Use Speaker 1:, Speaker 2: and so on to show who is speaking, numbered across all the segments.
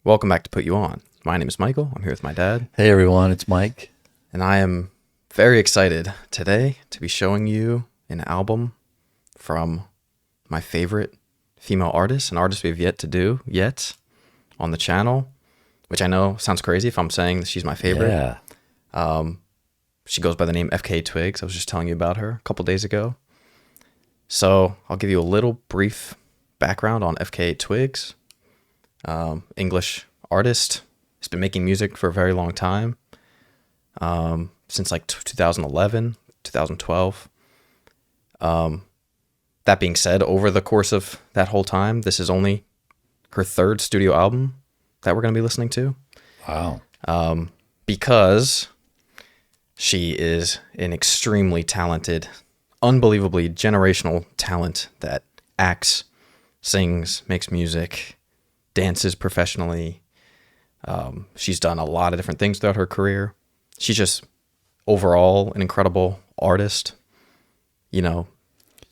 Speaker 1: Welcome back to Put You On. My name is Michael. I'm here with my dad.
Speaker 2: Hey everyone, it's Mike.
Speaker 1: And I am very excited today to be showing you an album from my favorite female artist, an artist we've yet to do yet on the channel, which I know sounds crazy if I'm saying that she's my favorite.
Speaker 2: Yeah.
Speaker 1: She goes by the name FKA Twigs. I was just telling you about her a couple days ago. So I'll give you a little brief background on FKA Twigs. English artist. He's been making music for a very long time, since like 2011, 2012. That being said, over the course of that whole time, this is only her third studio album that we're going to be listening to.
Speaker 2: Wow.
Speaker 1: Because she is an extremely talented, unbelievably generational talent that acts, sings, makes music, dances professionally. She's done a lot of different things throughout her career. She's just overall an incredible artist, you know,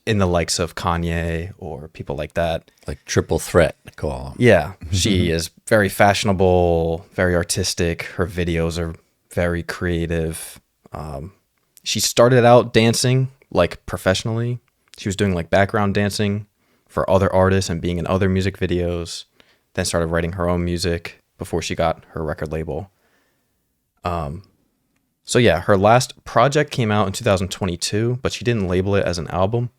Speaker 1: in the likes of Kanye or people like that.
Speaker 2: Like triple threat, call.
Speaker 1: Yeah, she is very fashionable, very artistic. Her videos are very creative. She started out dancing like professionally. She was doing like background dancing for other artists and being in other music videos. Then started writing her own music before she got her record label. So yeah, her last project came out in 2022, but she didn't label it as an album.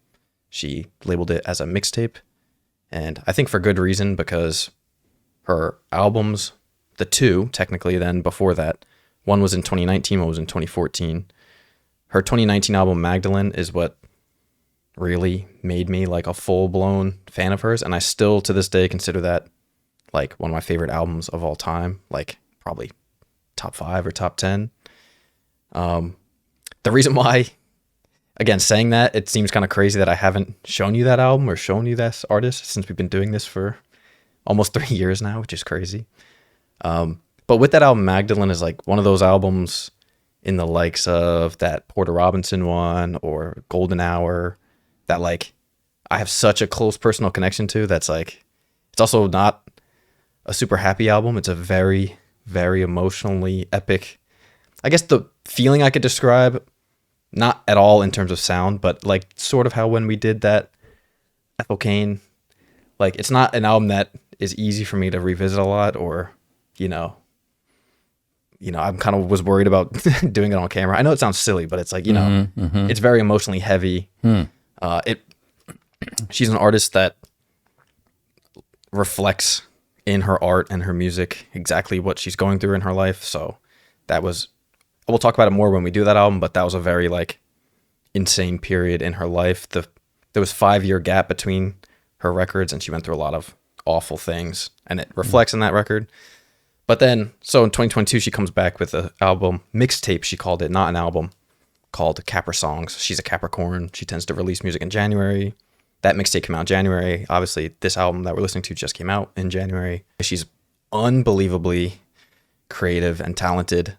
Speaker 1: She labeled it as a mixtape. And I think for good reason, because her albums, the two technically then before that, one was in 2019, one was in 2014. Her 2019 album, Magdalene, is what really made me like a full-blown fan of hers. And I still to this day consider that like one of my favorite albums of all time, like probably top 5 or top 10. The reason why, again, saying that, it seems kind of crazy that I haven't shown you that album or shown you this artist since we've been doing this for almost 3 years now, which is crazy. But with that album, Magdalene is like one of those albums in the likes of that Porter Robinson one or Golden Hour that like I have such a close personal connection to. That's like, it's also not a super happy album. It's a very, very emotionally epic. I guess the feeling I could describe, not at all in terms of sound, but like sort of how when we did that Ethel Cain, like it's not an album that is easy for me to revisit a lot, or, you know, I'm kind of was worried about doing it on camera. I know it sounds silly, but it's like, you know, it's very emotionally heavy. She's an artist that reflects in her art and her music exactly what she's going through in her life. So that was, we'll talk about it more when we do that album, but that was a very like insane period in her life. There was 5-year gap between her records and she went through a lot of awful things, and it reflects in that record. But then, so in 2022, she comes back with an album, mixtape, she called it, not an album, called Capra Songs. She's a Capricorn. She tends to release music in January. That mixtape came out in January. Obviously, this album that we're listening to just came out in January. She's unbelievably creative and talented.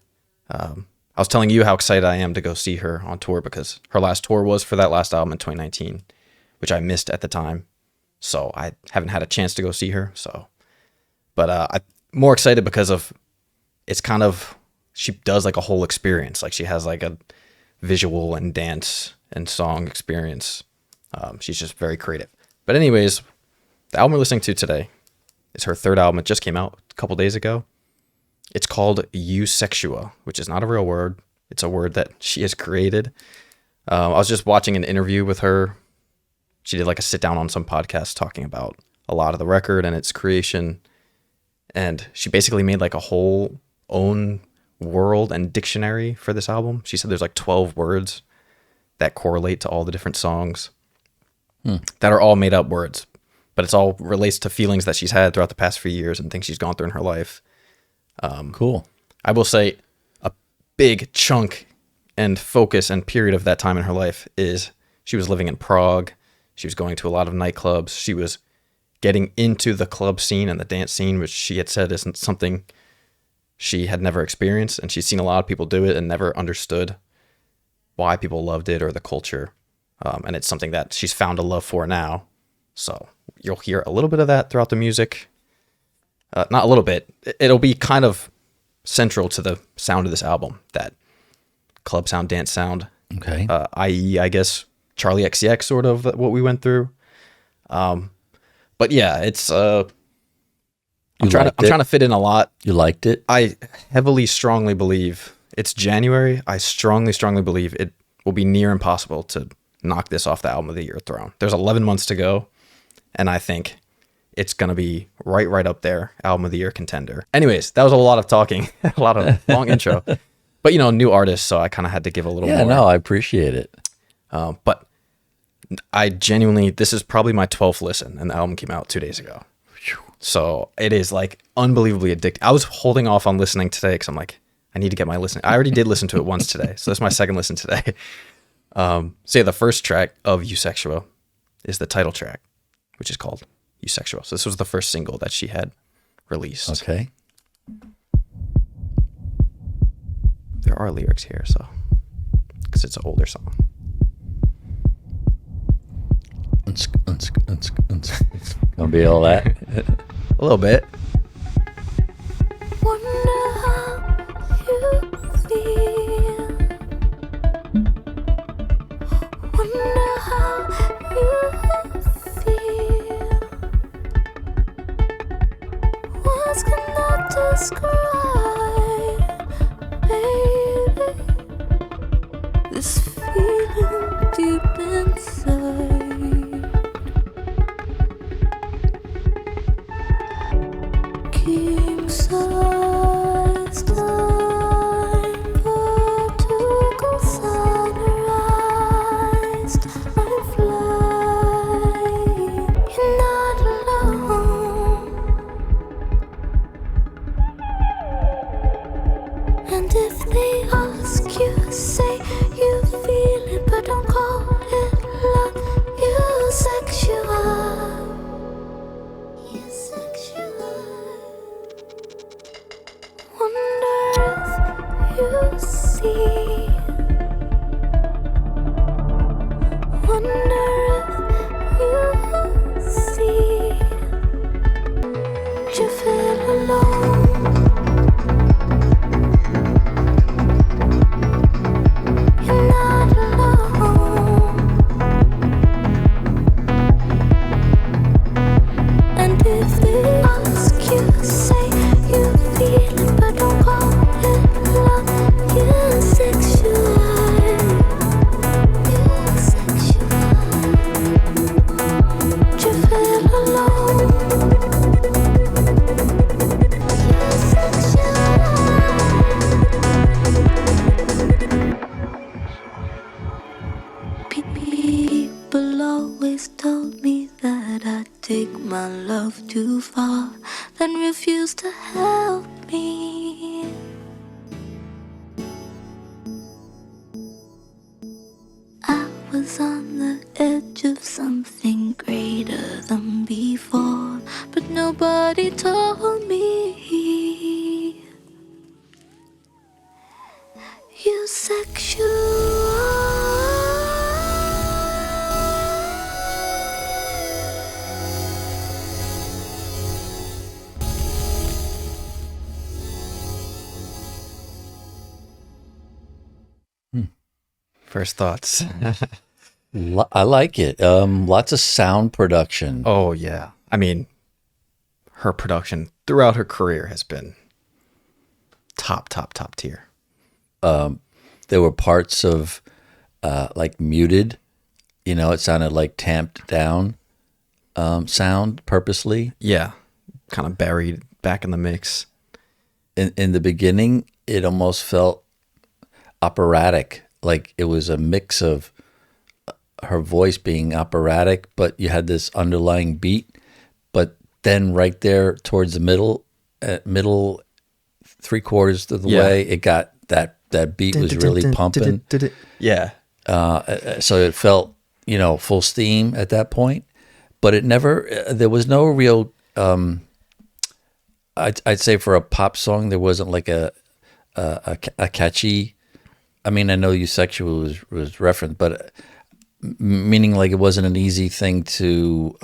Speaker 1: I was telling you how excited I am to go see her on tour because her last tour was for that last album in 2019, which I missed at the time. So I haven't had a chance to go see her. But I'm more excited because of, it's kind of, she does like a whole experience. Like she has like a visual and dance and song experience. She's just very creative. But anyways, the album we're listening to today is her third album. It just came out a couple days ago. It's called Eusexua, which is not a real word. It's a word that she has created. I was just watching an interview with her. She did like a sit down on some podcast talking about a lot of the record and its creation. And she basically made like a whole own world and dictionary for this album. She said there's like 12 words that correlate to all the different songs that are all made up words, but it's all relates to feelings that she's had throughout the past few years and things she's gone through in her life.
Speaker 2: Cool.
Speaker 1: I will say a big chunk and focus and period of that time in her life is she was living in Prague. She was going to a lot of nightclubs. She was getting into the club scene and the dance scene, which she had said isn't something she had never experienced. And she's seen a lot of people do it and never understood why people loved it or the culture. And it's something that she's found a love for now. So you'll hear a little bit of that throughout the music. not a little bit. It'll be kind of central to the sound of this album, that club sound, dance sound.
Speaker 2: Okay.
Speaker 1: I.e., I guess Charlie XCX, sort of what we went through. But yeah, it's I'm trying to fit in a lot.
Speaker 2: You liked it?
Speaker 1: I heavily, strongly believe it's January. I strongly believe it will be near impossible to knock this off the album of the year throne. There's 11 months to go, and I think it's going to be right up there, album of the year contender. Anyways, that was a lot of talking, a lot of long intro. But, new artist, so I kind of had to give a little more.
Speaker 2: Yeah, no, I appreciate it.
Speaker 1: But I genuinely, this is probably my 12th listen, and the album came out 2 days ago. So it is like unbelievably addictive. I was holding off on listening today because I'm like, I need to get my listening. I already did listen to it once today, so that's my second listen today. So yeah, the first track of Eusexua is the title track, which is called Eusexua. So this was the first single that she had released.
Speaker 2: Okay.
Speaker 1: There are lyrics here, so because it's an older song.
Speaker 2: Gonna be all that.
Speaker 1: A little bit.
Speaker 3: Wonder how you feel. Wonder how you feel. Words cannot describe, baby, this feeling deep inside. King size time, vertical sunrise. I'm flying, you're not alone. And if they ask you, say you feel it, but don't call it love. Eusexua. Wonder if you see. Wonder if you see. Do you feel alone? You're not alone. And if they ask you, say you feel it, but don't call it love. Eusexua. Eusexua. Do you feel alone? Eusexua. People always told me that I take my love too far, then refuse to help me. I was on the edge of something greater than before, but nobody told me.
Speaker 1: First thoughts.
Speaker 2: I like it. Lots of sound production.
Speaker 1: Oh, yeah. I mean, her production throughout her career has been top tier.
Speaker 2: There were parts of like muted, it sounded like tamped down sound purposely.
Speaker 1: Yeah. Kind of buried back in the mix.
Speaker 2: In the beginning, it almost felt operatic, like it was a mix of her voice being operatic, but you had this underlying beat. But then right there towards the middle 3/4 of the way, it got that beat was really pumping.
Speaker 1: Yeah.
Speaker 2: So it felt, full steam at that point, but it never, there was no real, I'd say for a pop song, there wasn't like a catchy, I mean, I know Eusexua was referenced, but meaning like it wasn't an easy thing to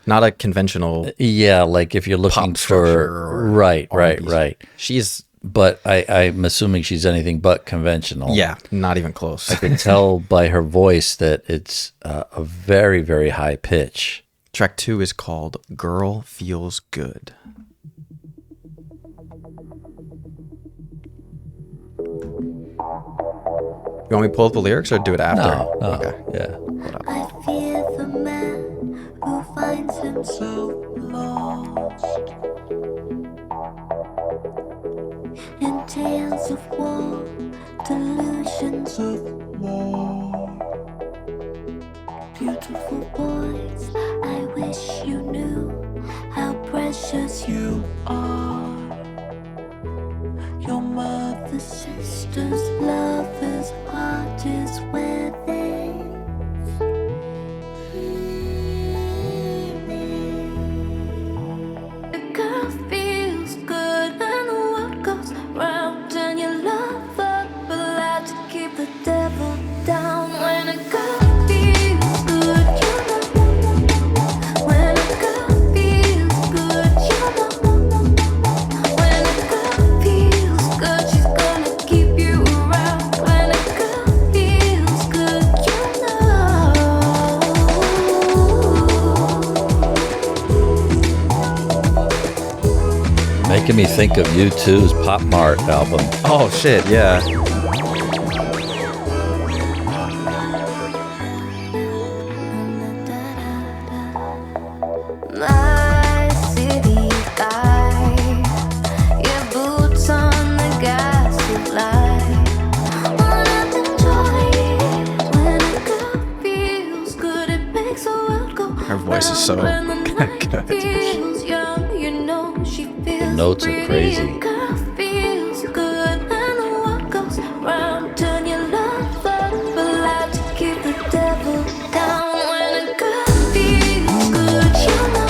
Speaker 1: Not a conventional
Speaker 2: Yeah, like if you're looking
Speaker 1: pop structure
Speaker 2: for
Speaker 1: or
Speaker 2: right.
Speaker 1: She's
Speaker 2: But I'm assuming she's anything but conventional.
Speaker 1: yeah, not even close.
Speaker 2: I can tell by her voice that it's a very, very high pitch.
Speaker 1: Track 2 is called Girl Feels Good. You want me to pull up the lyrics or do it after?
Speaker 2: No,
Speaker 1: Okay.
Speaker 2: yeah.
Speaker 3: I fear the man who finds himself lost in tales of war, delusions of war. Beautiful boys, I wish you knew how precious you are. Your mother's sister's lover's heart is within. The girl feels good and the world goes round and you love her, but allowed to keep the devil down. When a girl feels good, you know. When a girl feels good, you know. When a girl feels good, she's gonna keep you around. When a girl feels good, you know.
Speaker 2: Making me think of U2's Pop Mart album.
Speaker 1: Oh shit, yeah.
Speaker 3: My city guy, your boots on the gas light. Wanna enjoy it when a girl feels good. It makes the world go
Speaker 1: Her voice is so
Speaker 3: round. When the night
Speaker 1: good.
Speaker 3: feels young, you know she feels
Speaker 2: notes are
Speaker 3: pretty.
Speaker 2: crazy.
Speaker 3: A girl feels good and the world goes round. Turn your love up, allowed to keep the devil down. When a girl feels good, you know.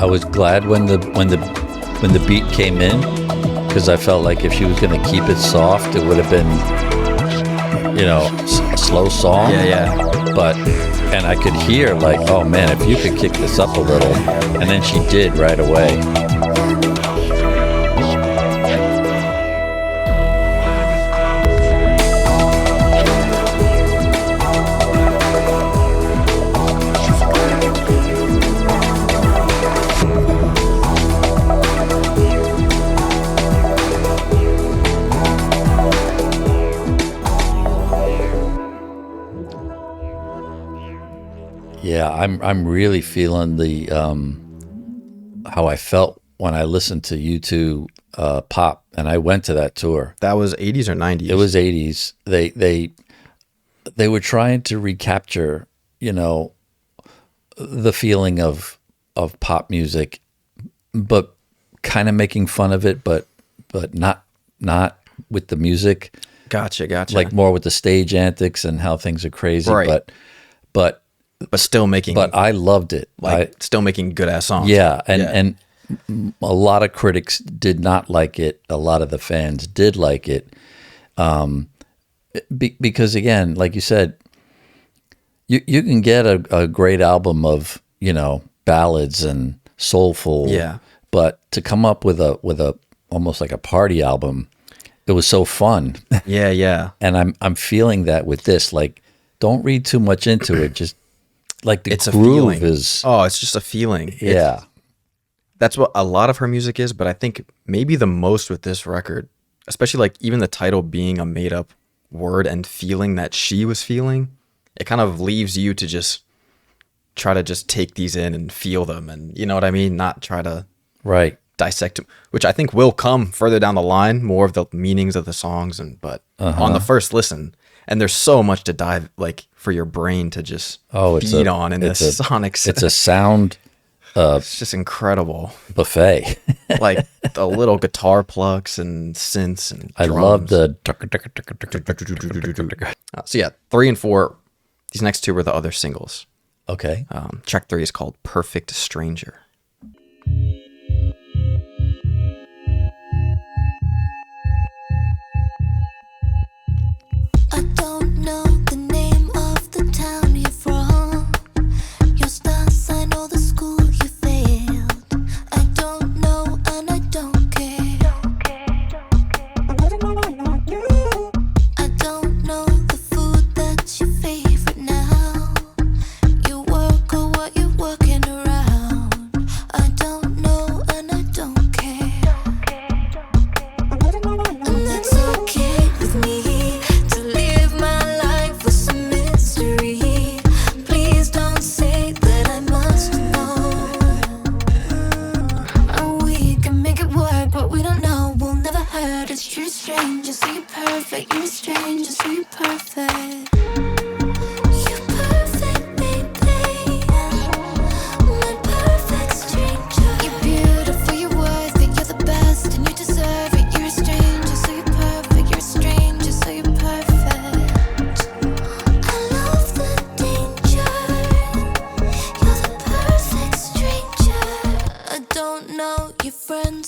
Speaker 2: I was glad when the beat came in, because I felt like if she was going to keep it soft, it would have been, a slow song.
Speaker 1: Yeah.
Speaker 2: And I could hear like, oh man, if you could kick this up a little, and then she did right away. Yeah, I'm really feeling the how I felt when I listened to U2 Pop, and I went to that tour.
Speaker 1: That was 80s or 90s?
Speaker 2: It was 80s. They were trying to recapture, the feeling of pop music, but kind of making fun of it, but not with the music.
Speaker 1: Gotcha.
Speaker 2: Like more with the stage antics and how things are crazy.
Speaker 1: Right.
Speaker 2: But
Speaker 1: still making,
Speaker 2: But I loved it.
Speaker 1: still making good ass songs.
Speaker 2: Yeah, and a lot of critics did not like it. A lot of the fans did like it, because again, like you said, you can get a great album of ballads and soulful.
Speaker 1: Yeah.
Speaker 2: But to come up with a almost like a party album, it was so fun.
Speaker 1: Yeah.
Speaker 2: And I'm feeling that with this. Like, don't read too much into it. Just like the
Speaker 1: It's a
Speaker 2: groove
Speaker 1: feeling.
Speaker 2: is.
Speaker 1: Oh, it's just a feeling.
Speaker 2: Yeah.
Speaker 1: That's what a lot of her music is, but I think maybe the most with this record, especially like even the title being a made up word and feeling that she was feeling, it kind of leaves you to just try to just take these in and feel them, and you know what I mean? Not try to
Speaker 2: Right.
Speaker 1: dissect them, which I think will come further down the line, more of the meanings of the songs, but on the first listen, and there's so much to dive, like for your brain to just feed on in this sonic sense.
Speaker 2: It's a sound
Speaker 1: It's just incredible.
Speaker 2: buffet.
Speaker 1: Like the little guitar plucks and synths and
Speaker 2: I
Speaker 1: drums.
Speaker 2: love the.
Speaker 1: So yeah, 3 and 4. These next two were the other singles.
Speaker 2: Okay.
Speaker 1: Track 3 is called "Perfect Stranger."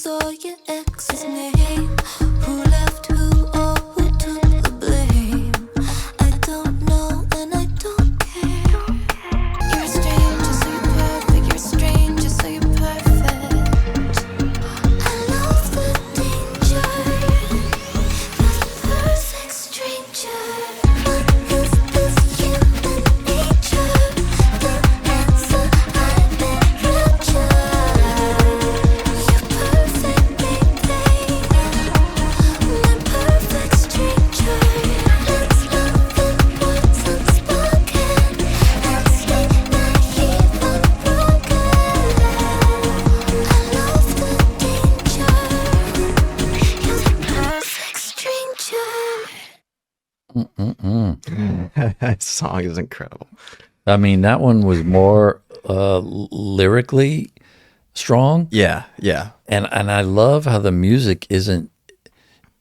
Speaker 3: names or your ex's name. Who left who or who took the blame? I don't know and I don't care. You're a stranger, so you're perfect. You're a stranger, so you're perfect. I love the danger. You're the perfect stranger. What is this human nature? The answer I've been raptured. You're perfect, baby. My perfect stranger. Let's love in words unspoken and stay naive unbroken. I love the danger. You're the perfect stranger.
Speaker 1: That song is incredible.
Speaker 2: I mean, that one was more lyrically strong,
Speaker 1: Yeah, yeah.
Speaker 2: and I love how the music isn't,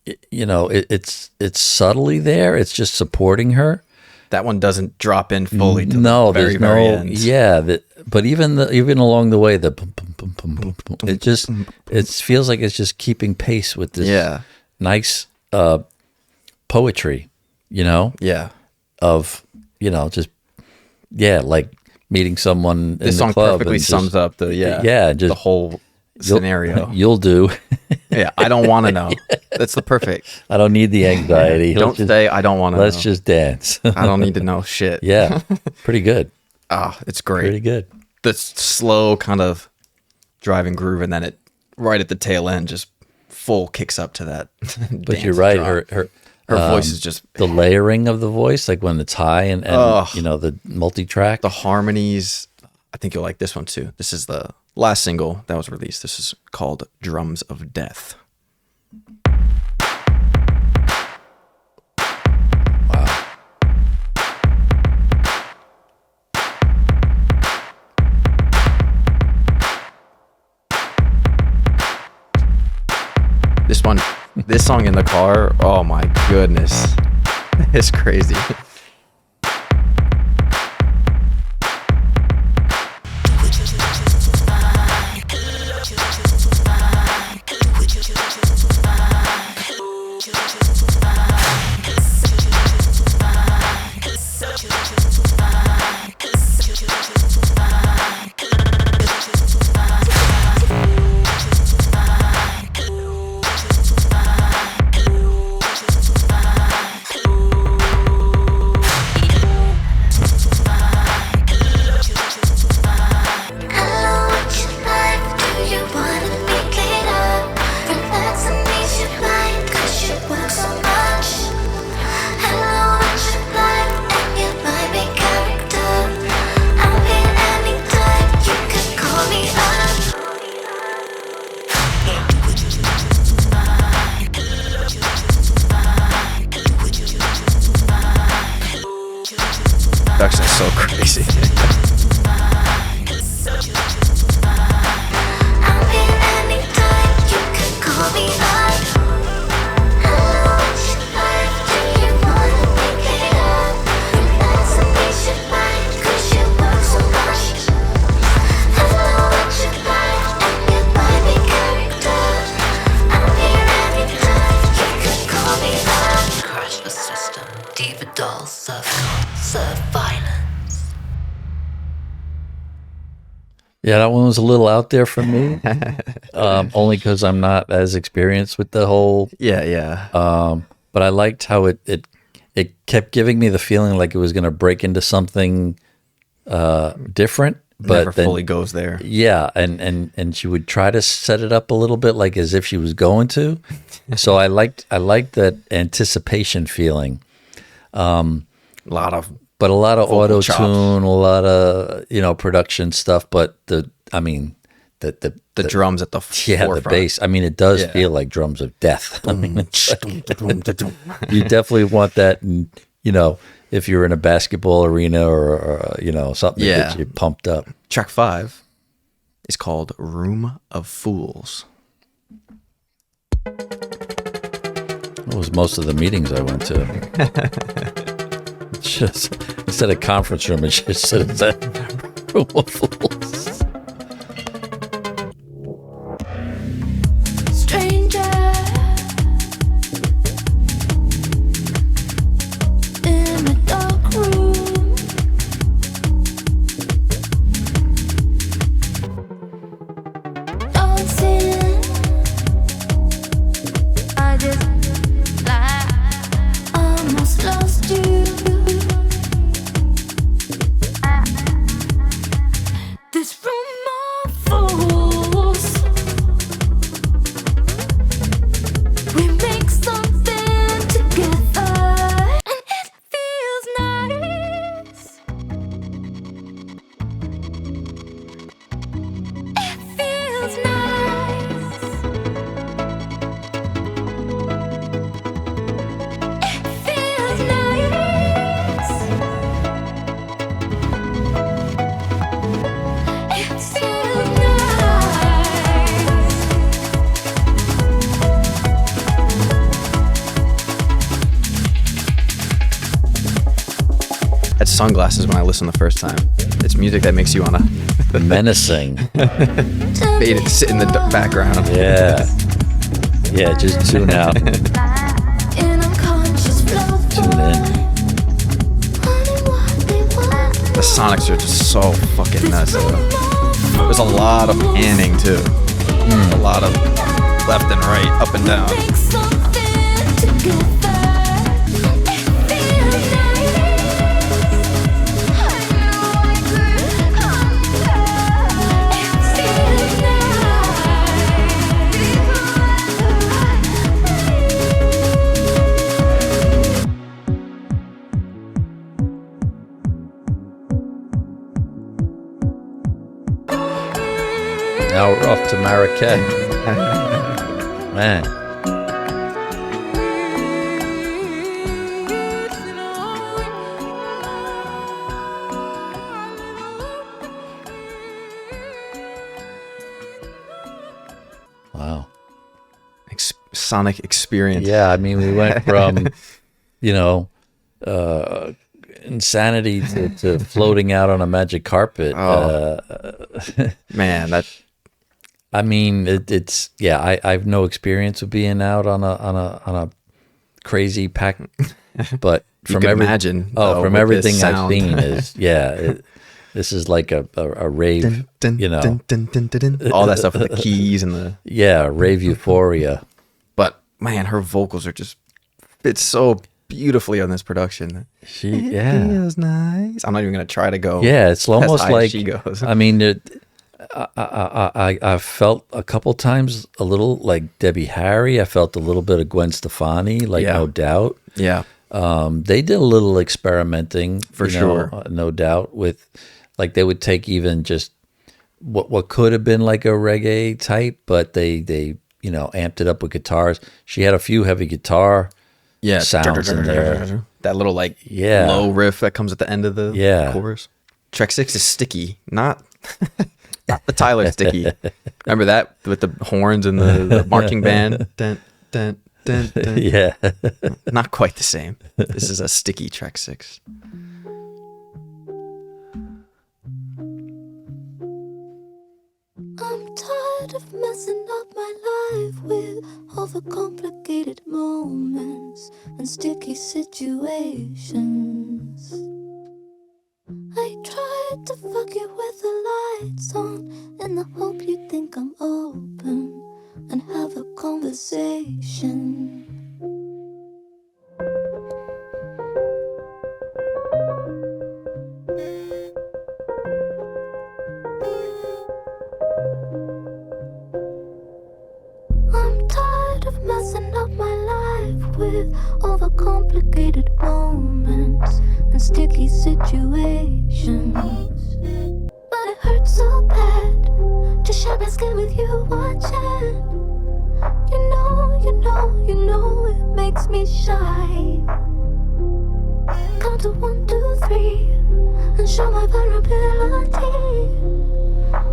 Speaker 2: it's subtly there. It's just supporting her.
Speaker 1: That one doesn't drop in fully to
Speaker 2: No,
Speaker 1: the very,
Speaker 2: there's no,
Speaker 1: very end.
Speaker 2: yeah. But even along the way, the pum, pum, pum, pum, pum, pum, it feels like it's just keeping pace with this
Speaker 1: Yeah.
Speaker 2: nice poetry,
Speaker 1: Yeah.
Speaker 2: of just like meeting someone
Speaker 1: This
Speaker 2: in
Speaker 1: song
Speaker 2: the club
Speaker 1: perfectly
Speaker 2: and just-
Speaker 1: sums up the
Speaker 2: just
Speaker 1: the whole scenario.
Speaker 2: You'll do.
Speaker 1: Yeah, I don't want to know. That's the perfect.
Speaker 2: I don't need the anxiety.
Speaker 1: Don't say I don't want to know.
Speaker 2: Let's just dance.
Speaker 1: I don't need to know shit.
Speaker 2: Yeah, pretty good.
Speaker 1: It's great.
Speaker 2: Pretty good.
Speaker 1: The slow kind of driving groove, and then it right at the tail end just full kicks up to that.
Speaker 2: But you're right. Her
Speaker 1: voice is just
Speaker 2: the layering of the voice, like when it's high and
Speaker 1: Ugh.
Speaker 2: the multi-track.
Speaker 1: the harmonies. I think you'll like this one too. This is the last single that was released. This is called Drums of Death.
Speaker 2: Wow.
Speaker 1: This song in the car, oh my goodness. It's crazy.
Speaker 3: Hello, what you like? Do you wanna make it up? Relax and ease your mind, 'cause you work so much. Hello, what you like? And you might be character. I'm here anytime, you can call me up.
Speaker 1: That's so crazy.
Speaker 3: I'm here anytime, you can call me up. Hello, what you like? Do you wanna make it up? Relax and ease your mind, 'cause you work so much. Hello, what you like? And you might be character. I'm here anytime, you can call me up. Crush the system, diva dolls, serve violence.
Speaker 2: Yeah, that one was a little out there for me, only because I'm not as experienced with the whole.
Speaker 1: Yeah.
Speaker 2: But I liked how it kept giving me the feeling like it was going to break into something different, but
Speaker 1: Never
Speaker 2: then,
Speaker 1: fully goes there.
Speaker 2: yeah, and she would try to set it up a little bit like as if she was going to. So I liked that anticipation feeling.
Speaker 1: A lot of
Speaker 2: But a lot of
Speaker 1: Vocal
Speaker 2: auto
Speaker 1: chops.
Speaker 2: tune, a lot of production stuff. But the
Speaker 1: drums at the forefront.
Speaker 2: the bass. I mean, it does
Speaker 1: Yeah.
Speaker 2: feel like drums of death. I mean, it's you definitely want that. And if you're in a basketball arena or something that gets you pumped up.
Speaker 1: Track 5 is called Room of Fools.
Speaker 2: That was most of the meetings I went to. It's just instead of conference room, it just said it's a room of fools.
Speaker 1: sunglasses when I listened the first time. It's music that makes you want to
Speaker 2: Menacing.
Speaker 1: sit in the background.
Speaker 2: Yeah. Yeah, just tune out. Tune in.
Speaker 1: The sonics are just so fucking nuts. There's a lot of panning too. A lot of left and right, up and down.
Speaker 2: Now we're off to Marrakech. Man. Wow.
Speaker 1: Sonic experience.
Speaker 2: Yeah, I mean, we went from, insanity to floating out on a magic carpet.
Speaker 1: Man, that.
Speaker 2: I mean, it's I have no experience of being out on a crazy pack, but from
Speaker 1: imagine.
Speaker 2: From everything I've seen is this is like a rave,
Speaker 1: dun, dun, dun, dun, dun, dun. All that stuff with the keys and the
Speaker 2: rave euphoria.
Speaker 1: But man, her vocals are just fit so beautifully on this production.
Speaker 2: She
Speaker 1: feels nice. I'm not even gonna try to go.
Speaker 2: Yeah, it's almost like
Speaker 1: she goes.
Speaker 2: I mean, I felt a couple times a little like Debbie Harry. I felt a little bit of Gwen Stefani, No Doubt.
Speaker 1: Yeah.
Speaker 2: They did a little experimenting
Speaker 1: for sure,
Speaker 2: no doubt. With like they would take even just what could have been like a reggae type, but they amped it up with guitars. She had a few heavy guitar sounds in there.
Speaker 1: That little low riff that comes at the end of the chorus. Track 6 is sticky, not the Tyler sticky. Remember that with the horns and the marching band? Dun, dun, dun, dun.
Speaker 2: Yeah.
Speaker 1: Not quite the same. This is a sticky track 6.
Speaker 3: I'm tired of messing up my life with overcomplicated moments and sticky situations. I tried to fuck you with the lights on in the hope you'd think I'm open and have a conversation. I'm tired of messing up my life with overcomplicated moments and sticky situations. But it hurts so bad to share my skin with you watching. You know it makes me shy. Count to 1, 2, 3 and show my vulnerability.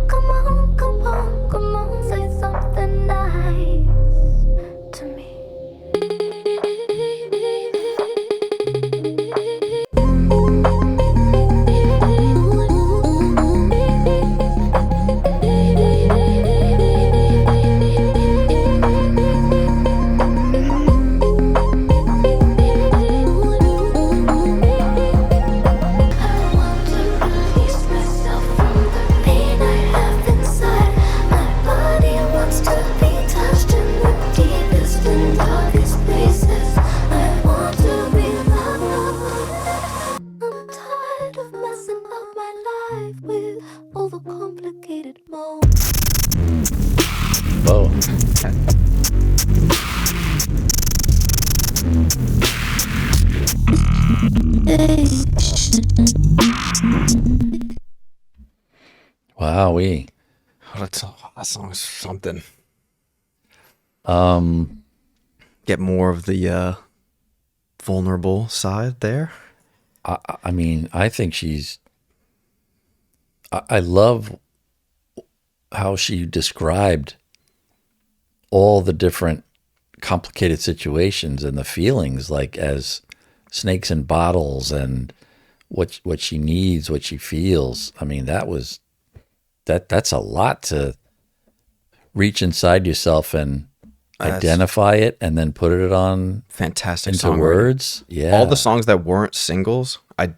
Speaker 3: Come on, say something nice to me.
Speaker 2: Wowee.
Speaker 1: That song is something. Get more of the vulnerable side there.
Speaker 2: I mean, I think she's. I love how she described all the different complicated situations and the feelings, like as snakes in bottles and what she needs, what she feels. I mean, that's a lot to reach inside yourself and identify it and then put it on
Speaker 1: Fantastic
Speaker 2: into
Speaker 1: songwriting.
Speaker 2: words. Yeah.
Speaker 1: All the songs that weren't singles, I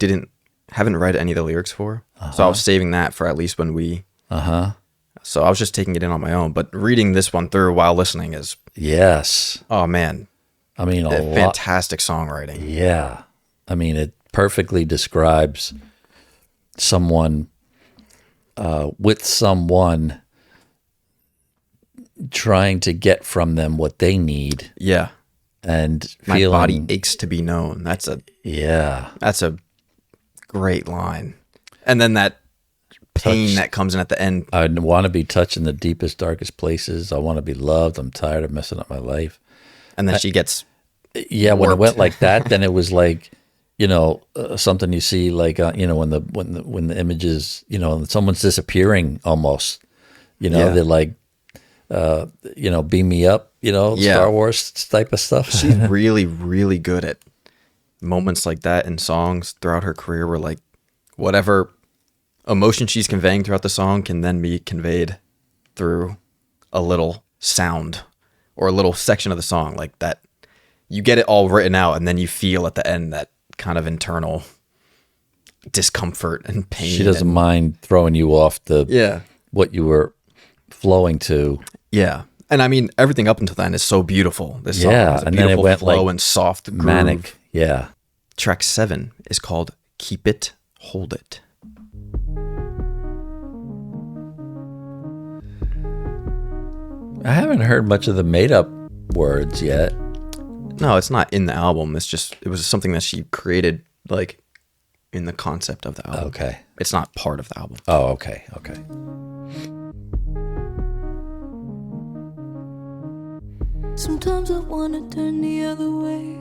Speaker 1: haven't read any of the lyrics for. So I was saving that for at least when we. So I was just taking it in on my own. But reading this one through while listening is.
Speaker 2: Yes.
Speaker 1: Oh man.
Speaker 2: I mean,
Speaker 1: fantastic songwriting.
Speaker 2: Yeah. I mean, it perfectly describes someone with someone trying to get from them what they need.
Speaker 1: Yeah.
Speaker 2: And
Speaker 1: My
Speaker 2: feeling,
Speaker 1: body aches to be known. That's a great line. And then that pain that comes in at the end.
Speaker 2: I want to be touched in the deepest, darkest places. I want to be loved. I'm tired of messing up my life.
Speaker 1: And then she gets
Speaker 2: when it went like that, then it was like, something you see like when the images, someone's disappearing almost. They're like beam me up, Star Wars type of stuff.
Speaker 1: She's really, really good at moments like that in songs throughout her career where like whatever emotion she's conveying throughout the song can then be conveyed through a little sound or a little section of the song like that. You get it all written out and then you feel at the end that kind of internal discomfort and pain.
Speaker 2: She doesn't mind throwing you off what you were flowing to.
Speaker 1: Yeah. And I mean, everything up until then is so beautiful. This song has a
Speaker 2: and
Speaker 1: beautiful
Speaker 2: then it went
Speaker 1: flow
Speaker 2: like
Speaker 1: and soft groove.
Speaker 2: Manic. Yeah.
Speaker 1: Track 7 is called Keep It, Hold It.
Speaker 2: I haven't heard much of the made up words yet.
Speaker 1: No, it's not in the album. It was something that she created like in the concept of the album.
Speaker 2: Okay.
Speaker 1: It's not part of the album.
Speaker 2: Oh, okay. Okay.
Speaker 3: Sometimes I wanna turn the other way.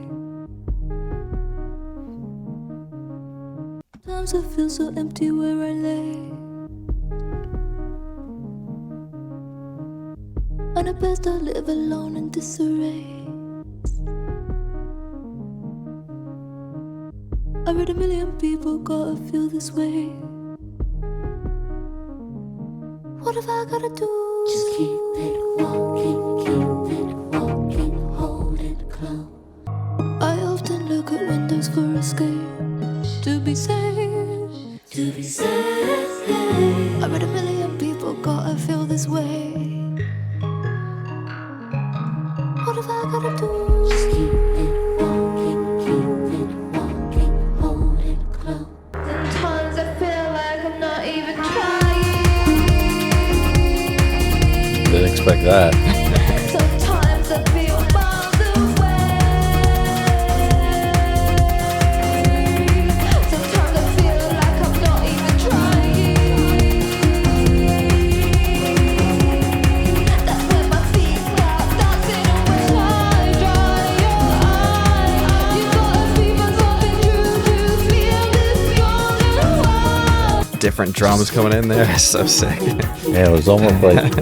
Speaker 3: Sometimes I feel so empty where I lay. And at best I live alone in disarray. I read 1,000,000 people gotta feel this way. What have I gotta do? Just keep it walking, hold it close. I often look at windows for escape. To be safe, to be safe. I read 1,000,000 people gotta feel this way. What have I gotta do? Just keep it walking, hold it close. Sometimes I feel like I'm not even trying.
Speaker 2: Didn't expect that.
Speaker 3: Sometimes I feel miles away. Sometimes I feel like I'm not even trying. That's when my feet start dancing away. Dry your eyes. You gotta be my something true to feel this younger world.
Speaker 1: Different drums coming in there. So sick.
Speaker 2: Yeah, it was almost like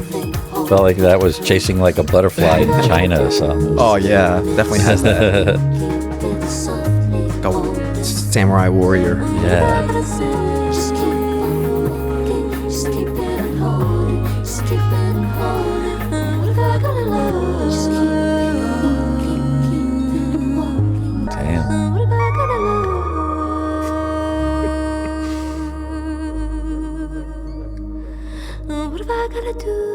Speaker 2: felt like that was chasing like a butterfly in China or something.
Speaker 1: Oh yeah, definitely has that. Like a samurai warrior.
Speaker 2: Yeah.
Speaker 3: Just keep walking, just keep it holding, just keep it holding. What if I gotta love? Just keep it walking.
Speaker 2: Damn.
Speaker 3: What if I gotta love? What if I gotta do?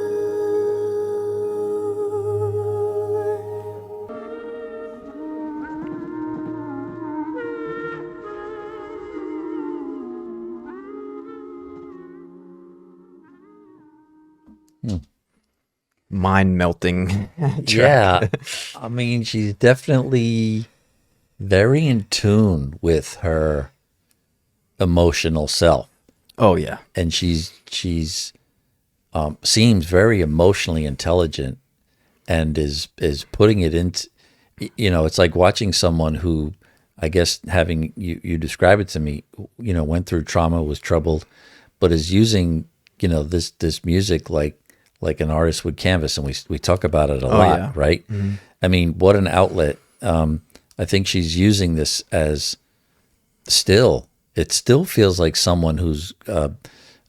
Speaker 1: Mind melting.
Speaker 2: Yeah. I mean, she's definitely very in tune with her emotional self.
Speaker 1: Oh yeah.
Speaker 2: And she's seems very emotionally intelligent and is putting it into, it's like watching someone who, I guess, having you describe it to me, went through trauma, was troubled, but is using, this music like an artist would canvas. And we talk about it a lot,
Speaker 1: yeah.
Speaker 2: right? Mm-hmm. I mean, what an outlet. I think she's using this as still it still feels like someone who's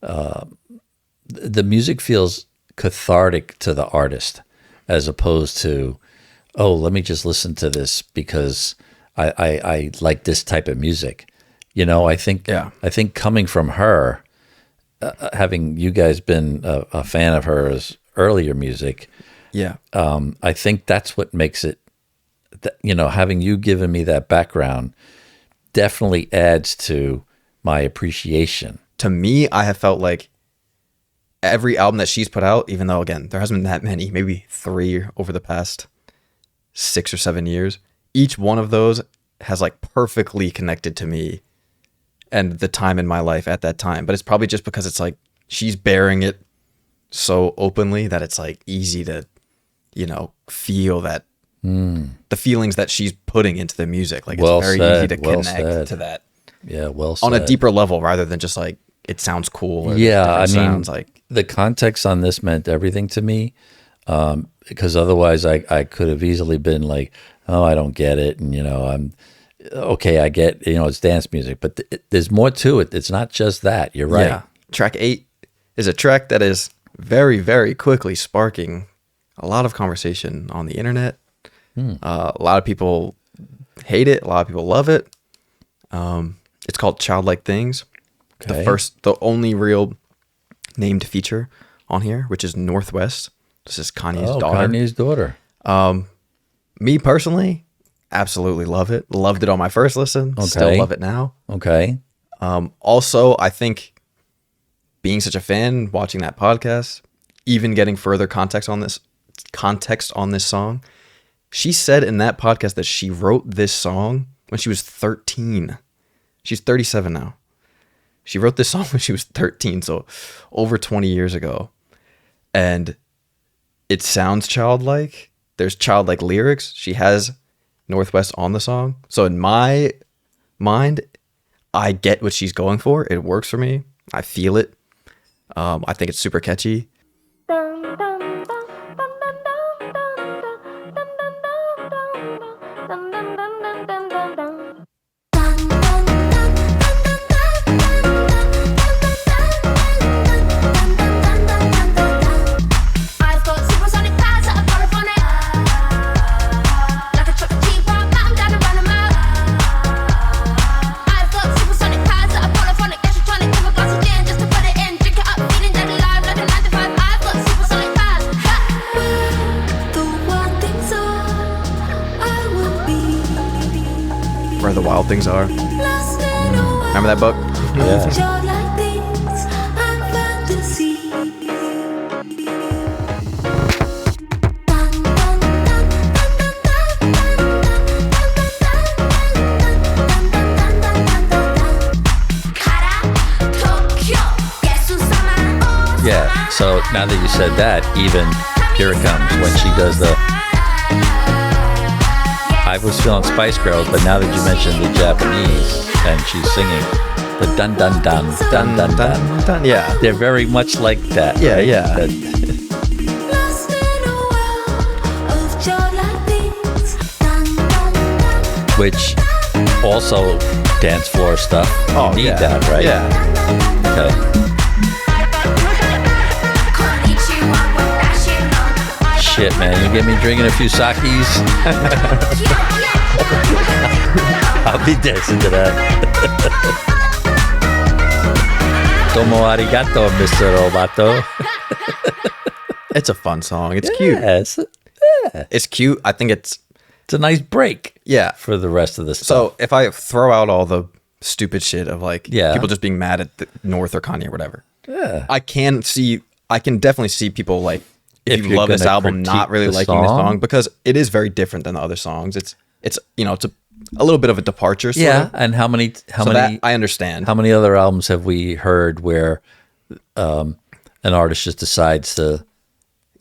Speaker 2: the music feels cathartic to the artist, as opposed to, oh, let me just listen to this because I like this type of music. You know, I think coming from her, having you guys been a fan of hers earlier music, I think that's what makes it. You know, having you given me that background definitely adds to my appreciation.
Speaker 1: To me, I have felt like every album that she's put out, even though, again, there hasn't been that many, maybe 3 over the past 6 or 7 years, each one of those has like perfectly connected to me and the time in my life at that time. But it's probably just because it's like she's bearing it so openly that it's like easy to, you know, feel that the feelings that she's putting into the music. Like it's very easy to connect to that.
Speaker 2: Yeah, well said.
Speaker 1: On a deeper level rather than just like it sounds cool. Or
Speaker 2: yeah, I mean,
Speaker 1: sounds like
Speaker 2: the context on this meant everything to me, because otherwise I could have easily been like, oh, I don't get it, and you know, I'm okay. I get, you know, it's dance music, but there's more to it. It's not just that. You're right.
Speaker 1: Yeah. Track 8 is a track that is very, very quickly sparking a lot of conversation on the internet. A lot of people hate it. A lot of people love it. It's called Childlike Things.
Speaker 2: Okay.
Speaker 1: The only real named feature on here, which is Northwest. This is Kanye's daughter.
Speaker 2: Kanye's daughter.
Speaker 1: Me personally, absolutely love it. Loved it on my first listen.
Speaker 2: Okay.
Speaker 1: Still love it now.
Speaker 2: Okay.
Speaker 1: Also, I think being such a fan, watching that podcast, even getting further context on this song, she said in that podcast that she wrote this song when she was 13. She's 37 now. She wrote this song when she was 13, so over 20 years ago. And it sounds childlike. There's childlike lyrics. She has Northwest on the song. So in my mind, I get what she's going for. It works for me. I feel it. I think it's super catchy. Where the wild things are. Remember that book?
Speaker 2: Yeah. Yeah. So now that you said that, even here it comes when she does the. I was feeling Spice Girls, but now that you mentioned the Japanese and she's singing the dun dun dun dun dun dun
Speaker 1: Done. Yeah.
Speaker 2: they're very much like that.
Speaker 1: Yeah,
Speaker 2: right?
Speaker 1: yeah.
Speaker 2: Which also dance floor stuff.
Speaker 1: Oh,
Speaker 2: you need
Speaker 1: yeah.
Speaker 2: that, right?
Speaker 1: Yeah.
Speaker 2: Okay. Shit, man, you get me drinking a few sakis. I'll be dancing to that. Tomo arigato, Mr. Roboto.
Speaker 1: It's a fun song. It's cute.
Speaker 2: Yes.
Speaker 1: It's cute. I think it's
Speaker 2: It's a nice break.
Speaker 1: Yeah.
Speaker 2: For the rest of the stuff.
Speaker 1: So if I throw out all the stupid shit of like
Speaker 2: Yeah.
Speaker 1: people just being mad at the North or Kanye or whatever,
Speaker 2: Yeah.
Speaker 1: I can definitely see people like if you
Speaker 2: you're
Speaker 1: love this
Speaker 2: gonna
Speaker 1: album not
Speaker 2: critique
Speaker 1: really
Speaker 2: the
Speaker 1: liking this
Speaker 2: song.
Speaker 1: song because it is very different than the other songs. It's you know, it's a little bit of a departure. Sort
Speaker 2: Yeah,
Speaker 1: of.
Speaker 2: and how many
Speaker 1: That I understand.
Speaker 2: how many other albums have we heard where an artist just decides to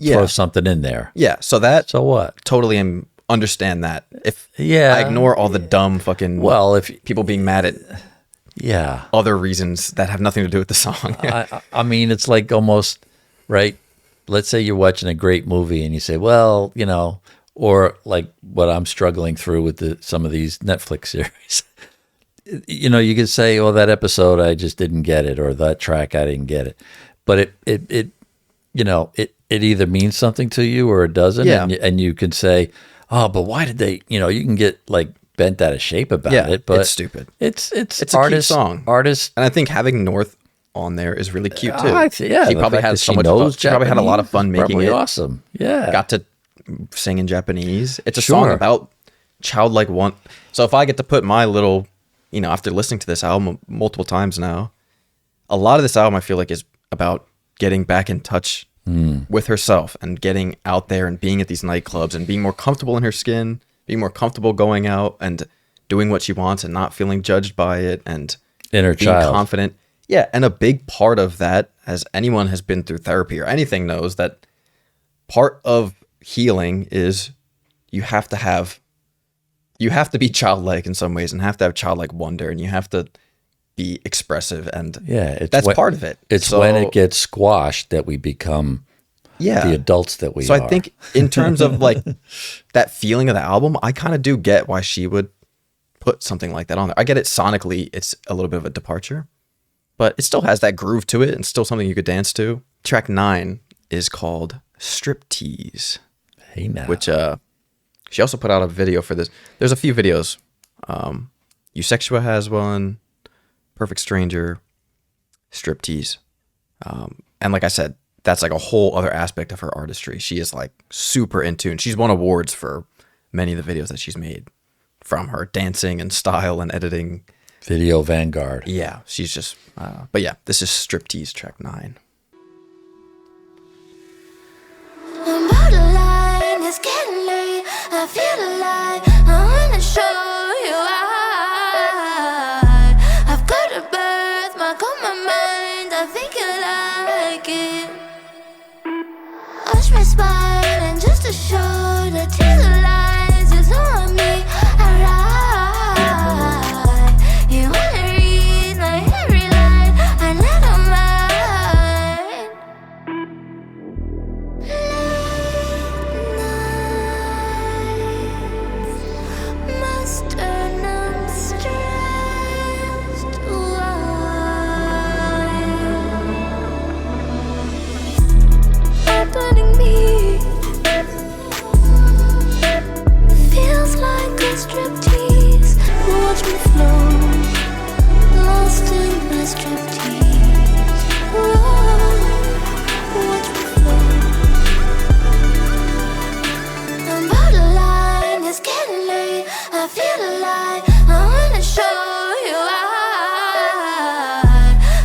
Speaker 2: throw something in there?
Speaker 1: Yeah. So that
Speaker 2: So what?
Speaker 1: totally understand that. If
Speaker 2: Yeah.
Speaker 1: I ignore all the dumb fucking
Speaker 2: Well, if
Speaker 1: people being mad at
Speaker 2: yeah,
Speaker 1: other reasons that have nothing to do with the song.
Speaker 2: I mean, it's like almost right. Let's say you're watching a great movie and you say, well, you know, or like what I'm struggling through with some of these Netflix series. you could say, "Oh, that episode I just didn't get it," or that track I didn't get it. But it either means something to you or it doesn't.
Speaker 1: Yeah.
Speaker 2: And you can say, "Oh, but why did they?" You can get like bent out of shape about it. But
Speaker 1: it's stupid.
Speaker 2: It's
Speaker 1: It's a
Speaker 2: artist
Speaker 1: cute song.
Speaker 2: Artist.
Speaker 1: And I think having North on there is really cute too.
Speaker 2: She
Speaker 1: She probably had so much fun. She probably had a lot of fun making
Speaker 2: probably
Speaker 1: it.
Speaker 2: Awesome. Yeah.
Speaker 1: Got to sing in Japanese. It's a
Speaker 2: Sure.
Speaker 1: song about childlike want. So if I get to put my little, after listening to this album multiple times now, a lot of this album I feel like is about getting back in touch with herself and getting out there and being at these nightclubs and being more comfortable in her skin, being more comfortable going out and doing what she wants and not feeling judged by it and
Speaker 2: Inner
Speaker 1: being
Speaker 2: child.
Speaker 1: confident. Yeah, and a big part of that, as anyone has been through therapy or anything knows, that part of healing is you have to be childlike in some ways and have to have childlike wonder and you have to be expressive and that's part of it.
Speaker 2: It's when it gets squashed that we become the adults that we are.
Speaker 1: So I think in terms of like that feeling of the album, I kind of do get why she would put something like that on there. I get it sonically, it's a little bit of a departure, but it still has that groove to it and still something you could dance to. Track 9 is called Strip Tease.
Speaker 2: Hey now.
Speaker 1: Which she also put out a video for this. There's a few videos. Eusexua has one, Perfect Stranger, Strip Tease. And like I said, that's like a whole other aspect of her artistry. She is like super in tune. She's won awards for many of the videos that she's made from her dancing and style and editing.
Speaker 2: Video Vanguard.
Speaker 1: Yeah, she's just, but yeah, this is Strip Tease track 9.
Speaker 3: Borderline, it's getting late. I feel alive. I wanna show you why. I've got a birthmark on my mind. I think you like it. Wash my spine and just to show the tears of lies is on me. Alright, you wanna read my every line. I let on must turn I'm stressed. Opening me feels like a striptease. Watch me flow, lost in my striptease. Watch me flow. I'm borderline, it's getting late. I feel alive. I wanna show you why.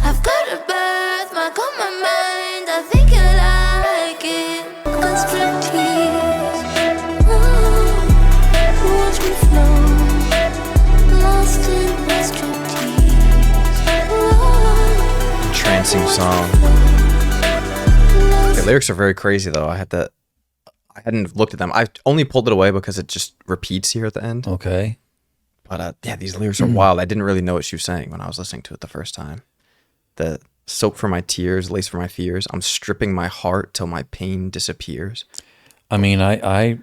Speaker 3: I've got a birthmark on my mind. I think you like it. A striptease. Watch me flow. Lost in my striptease.
Speaker 1: Trancing song. The lyrics are very crazy though. I hadn't looked at them. I only pulled it away because it just repeats here at the end.
Speaker 2: Okay.
Speaker 1: But yeah, these lyrics are wild. I didn't really know what she was saying when I was listening to it the first time. The soap for my tears, lace for my fears. I'm stripping my heart till my pain disappears.
Speaker 2: I mean, I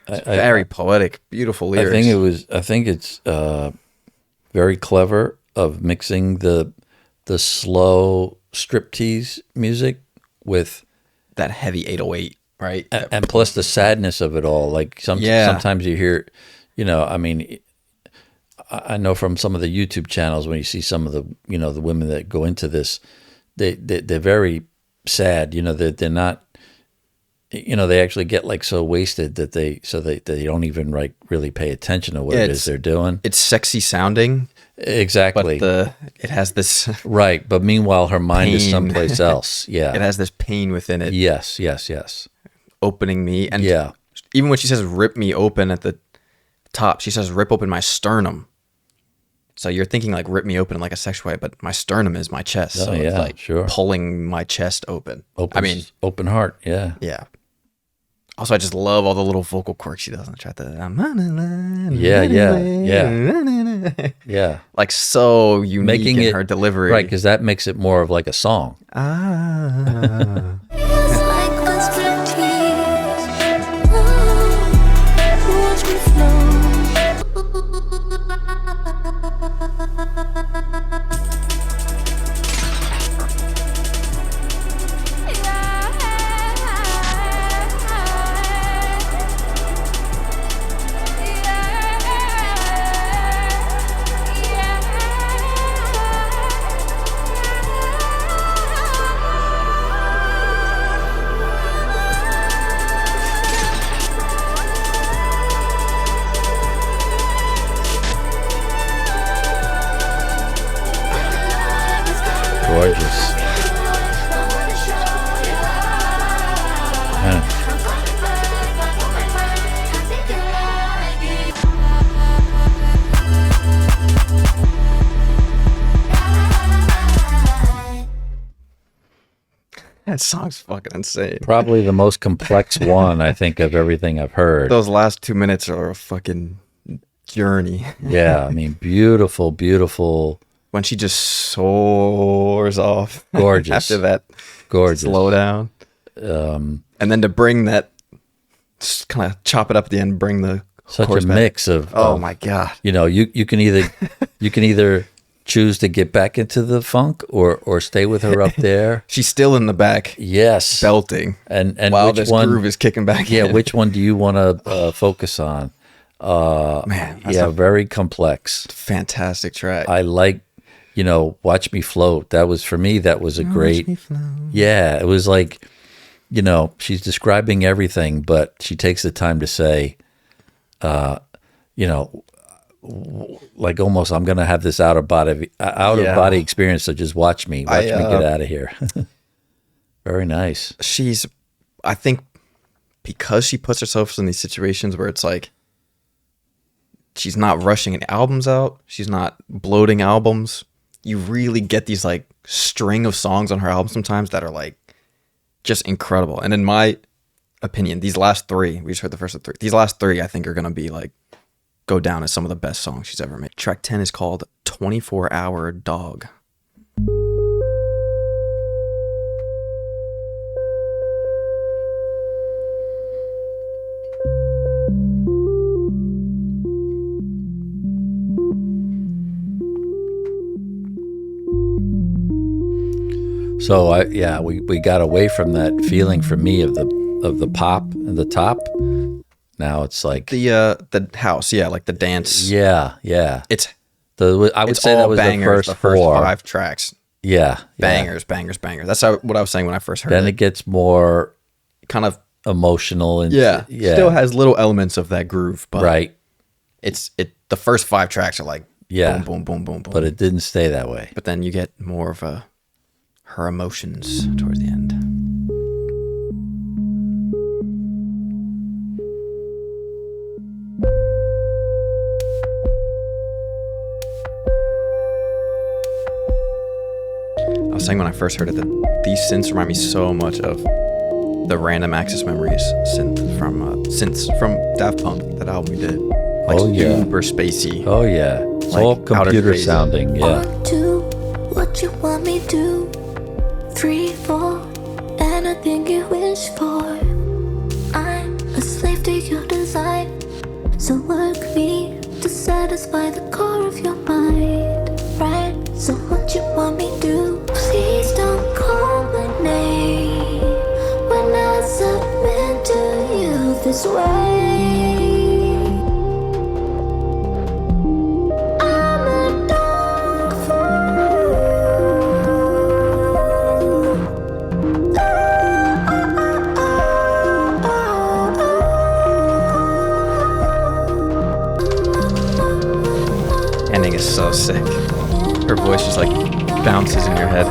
Speaker 1: Very poetic, beautiful lyrics.
Speaker 2: I think it's very clever of mixing the slow striptease music with
Speaker 1: that heavy 808, right?
Speaker 2: and plus the sadness of it all. Like sometimes you hear, I mean, I know from some of the YouTube channels when you see some of the the women that go into this, they're very sad. They're not. They actually get like so wasted that they don't even like really pay attention to what it is they're doing.
Speaker 1: It's sexy sounding,
Speaker 2: exactly,
Speaker 1: but it has this
Speaker 2: right. But meanwhile, her mind is
Speaker 1: pain.
Speaker 2: someplace else. Yeah,
Speaker 1: It has this pain within it.
Speaker 2: Yes.
Speaker 1: Opening me, and
Speaker 2: Yeah.
Speaker 1: even when she says "rip me open" at the top, she says "rip open my sternum." So you're thinking like "rip me open" in like a sexual way, but my sternum is my chest.
Speaker 2: Oh,
Speaker 1: So it's
Speaker 2: yeah,
Speaker 1: like
Speaker 2: sure.
Speaker 1: pulling my chest open.
Speaker 2: Open heart. Yeah.
Speaker 1: Yeah. Also, I just love all the little vocal quirks she does. I try to,
Speaker 2: Yeah.
Speaker 1: like so unique
Speaker 2: Making
Speaker 1: in
Speaker 2: it
Speaker 1: her delivery.
Speaker 2: right, because that makes it more of like a song.
Speaker 1: Ah.
Speaker 3: Feels like a striptease. Watch me flow.
Speaker 2: gorgeous. Yeah.
Speaker 1: That song's fucking insane.
Speaker 2: Probably the most complex one, I think, of everything I've heard.
Speaker 1: Those last 2 minutes are a fucking journey.
Speaker 2: Yeah, I mean, beautiful, beautiful.
Speaker 1: When she just soars off.
Speaker 2: Gorgeous.
Speaker 1: After that
Speaker 2: Gorgeous.
Speaker 1: slow down. And then to bring that, just kind of chop it up at the end, bring the
Speaker 2: Such
Speaker 1: chorus
Speaker 2: a
Speaker 1: back.
Speaker 2: mix of.
Speaker 1: Oh my God.
Speaker 2: You know, you can either choose to get back into the funk or stay with her up there.
Speaker 1: She's still in the back.
Speaker 2: Yes.
Speaker 1: Belting.
Speaker 2: And
Speaker 1: while
Speaker 2: which
Speaker 1: this
Speaker 2: one,
Speaker 1: groove is kicking back
Speaker 2: yeah,
Speaker 1: in.
Speaker 2: which one do you want to focus on?
Speaker 1: Man, that's
Speaker 2: Yeah,
Speaker 1: a
Speaker 2: very complex.
Speaker 1: fantastic track.
Speaker 2: I like, Watch Me Float. That was, for me, that was a great. Yeah, it was like, she's describing everything, but she takes the time to say, like almost, I'm going to have this out of body experience. So just watch me get out of here. Very nice.
Speaker 1: I think because she puts herself in these situations where it's like, she's not rushing albums out. She's not bloating albums. You really get these like string of songs on her album sometimes that are like just incredible. And in my opinion, these last three, we just heard the first of three. These last three, I think, are going to be like, go down as some of the best songs she's ever made. Track 10 is called 24-Hour Dog.
Speaker 2: So we got away from that feeling for me of the pop and the top. Now it's like
Speaker 1: the house, like the dance.
Speaker 2: Yeah. I would say that was
Speaker 1: bangers,
Speaker 2: the first
Speaker 1: four.
Speaker 2: 5
Speaker 1: 5 tracks.
Speaker 2: Yeah.
Speaker 1: Bangers. That's what I was saying when I first heard
Speaker 2: Then
Speaker 1: it.
Speaker 2: it gets more
Speaker 1: Kind of
Speaker 2: emotional and
Speaker 1: still has little elements of that groove, but
Speaker 2: right.
Speaker 1: The first 5 tracks are like boom, boom, boom, boom, boom.
Speaker 2: But it didn't stay that way.
Speaker 1: But then you get more of her emotions towards the end. I was saying when I first heard it that these synths remind me so much of the Random Access Memories synth from Daft Punk, that album we did. Like super spacey.
Speaker 2: Oh yeah. It's
Speaker 1: like
Speaker 2: all computer
Speaker 1: phase.
Speaker 2: sounding. Yeah.
Speaker 3: 1, 2, what you want me to? 3, 4, anything you wish for. I'm a slave to your design, so work me to satisfy the core of your mind. Right? So what you want me to? Please don't call my name when I submit to you this way. I'm a dog for
Speaker 1: The ending is so sick. Her voice just like bounces in your head.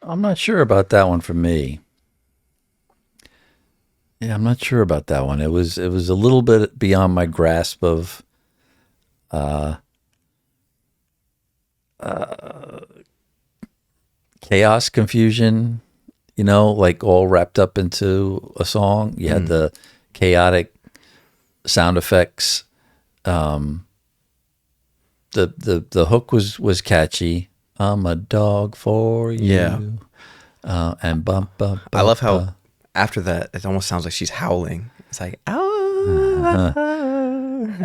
Speaker 2: I'm not sure about that one for me. Yeah, I'm not sure about that one. It was a little bit beyond my grasp of chaos, confusion, like all wrapped up into a song. You had the chaotic sound effects. The hook was catchy. I'm a dog for you.
Speaker 1: Yeah.
Speaker 2: And bump, bump, bump.
Speaker 1: I love how after that, it almost sounds like she's howling. It's like, oh.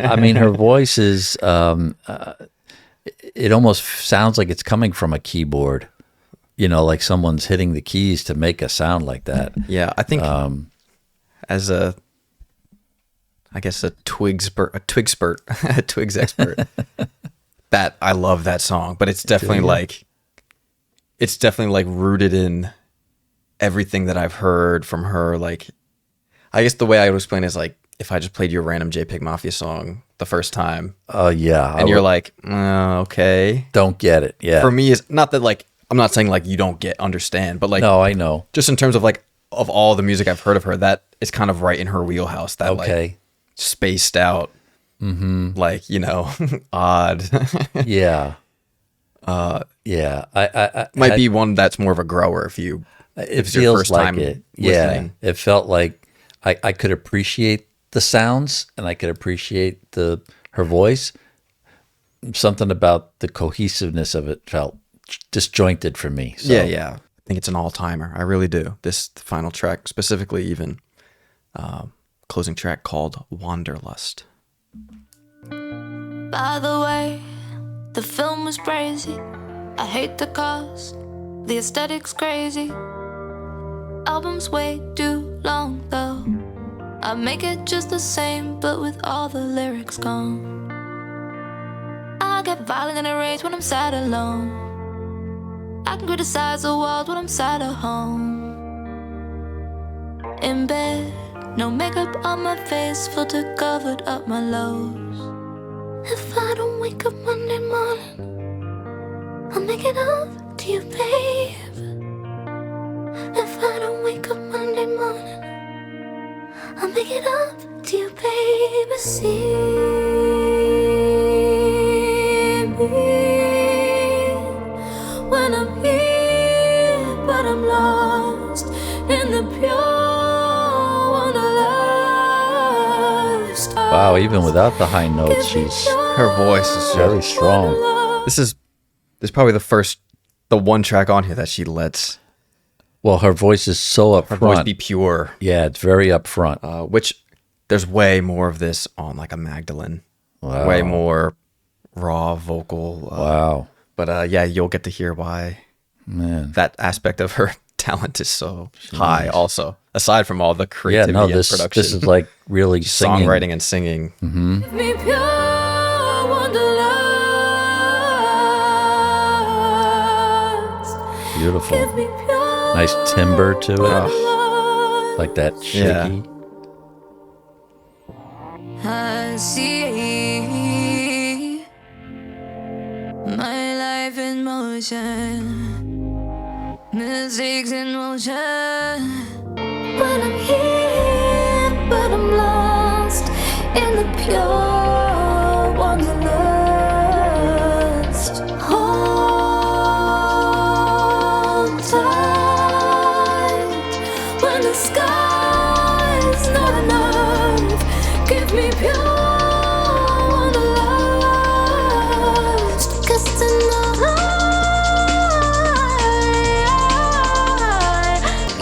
Speaker 2: I mean, her voice is, it almost sounds like it's coming from a keyboard, like someone's hitting the keys to make a sound like that.
Speaker 1: Yeah, I think as a Twigs expert, that I love that song, but it's definitely like rooted in everything that I've heard from her. Like, I guess the way I would explain it is like, if I just played you a random JPEG Mafia song the first time.
Speaker 2: Yeah.
Speaker 1: And you're like, okay.
Speaker 2: Don't get it. Yeah.
Speaker 1: For me, it's not that like, I'm not saying like you don't understand, but like.
Speaker 2: No, I know.
Speaker 1: Just in terms of like, of all the music I've heard of her, that is kind of right in her wheelhouse. That like spaced out, like, odd.
Speaker 2: Yeah. Yeah. I
Speaker 1: might be one that's more of a grower if it's your first time
Speaker 2: listening.
Speaker 1: Yeah.
Speaker 2: It felt like I could appreciate the sounds and I could appreciate her voice. Something about the cohesiveness of it felt disjointed for me. So.
Speaker 1: Yeah. I think it's an all-timer. I really do. This final track, specifically even closing track called Wanderlust.
Speaker 3: By the way, the film was crazy. I hate the cost. The aesthetic's crazy. Album's way too long though. I make it just the same, but with all the lyrics gone. I get violent and enraged when I'm sad alone. I can criticize the world when I'm sad at home. In bed, no makeup on my face, filter covered up my lows. If I don't wake up Monday morning, I'll make it up to you, babe. If I don't wake up Monday morning, I'll make it up to you, baby. See me when I'm here, but I'm lost in the pure wanderlust.
Speaker 2: Wow, even without the high notes,
Speaker 1: Her voice is
Speaker 2: very strong.
Speaker 1: This is probably the one track on here that she lets.
Speaker 2: Well, her voice is so upfront.
Speaker 1: Her voice be pure.
Speaker 2: Yeah, it's very upfront.
Speaker 1: Which there's way more of this on like a Magdalene.
Speaker 2: Wow.
Speaker 1: Way more raw vocal.
Speaker 2: Wow.
Speaker 1: But yeah, you'll get to hear why that aspect of her talent is so high also. Aside from all the creativity and production.
Speaker 2: This is like really singing.
Speaker 1: Songwriting and singing.
Speaker 2: Mm-hmm.
Speaker 3: Give me pure wanderlust.
Speaker 2: Beautiful.
Speaker 3: Give me pure
Speaker 2: Nice timbre to it.
Speaker 3: wanderlust.
Speaker 2: Like that shaky.
Speaker 3: I see my life in motion, mistakes in motion. When I'm here, but I'm lost in the pure wanderlust. Hold tight when the sky's not enough. Give me pure wanderlust. 'Cause tonight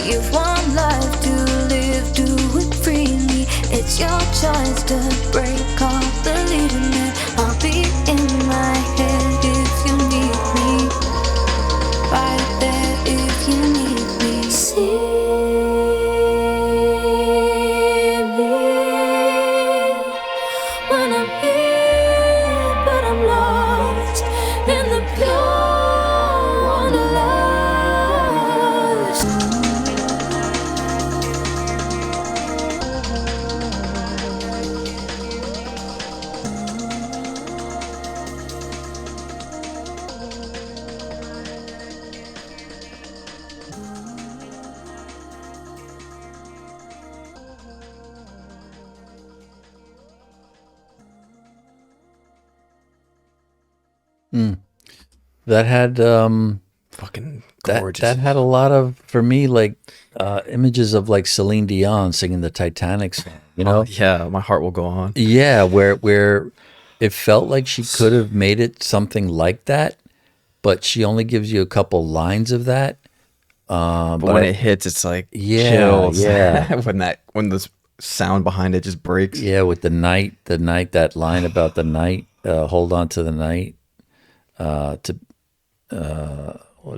Speaker 3: you've one life to live, do it freely. It's your choice to break all the leading men. I'll be in my head if you need me, right there if you need me. See me when I'm here, but I'm lost in the pure wanderlust.
Speaker 2: That had
Speaker 1: Fucking
Speaker 2: that
Speaker 1: gorgeous.
Speaker 2: that had a lot of, for me, like images of like Celine Dion singing the Titanic song, you know?
Speaker 1: Yeah, My Heart Will Go On.
Speaker 2: Yeah, where it felt like she could have made it something like that, but she only gives you a couple lines of that.
Speaker 1: But when it hits, it's like
Speaker 2: Yeah,
Speaker 1: chills.
Speaker 2: yeah.
Speaker 1: when the sound behind it just breaks.
Speaker 2: Yeah, with the night, that line about the night, hold on to the night. What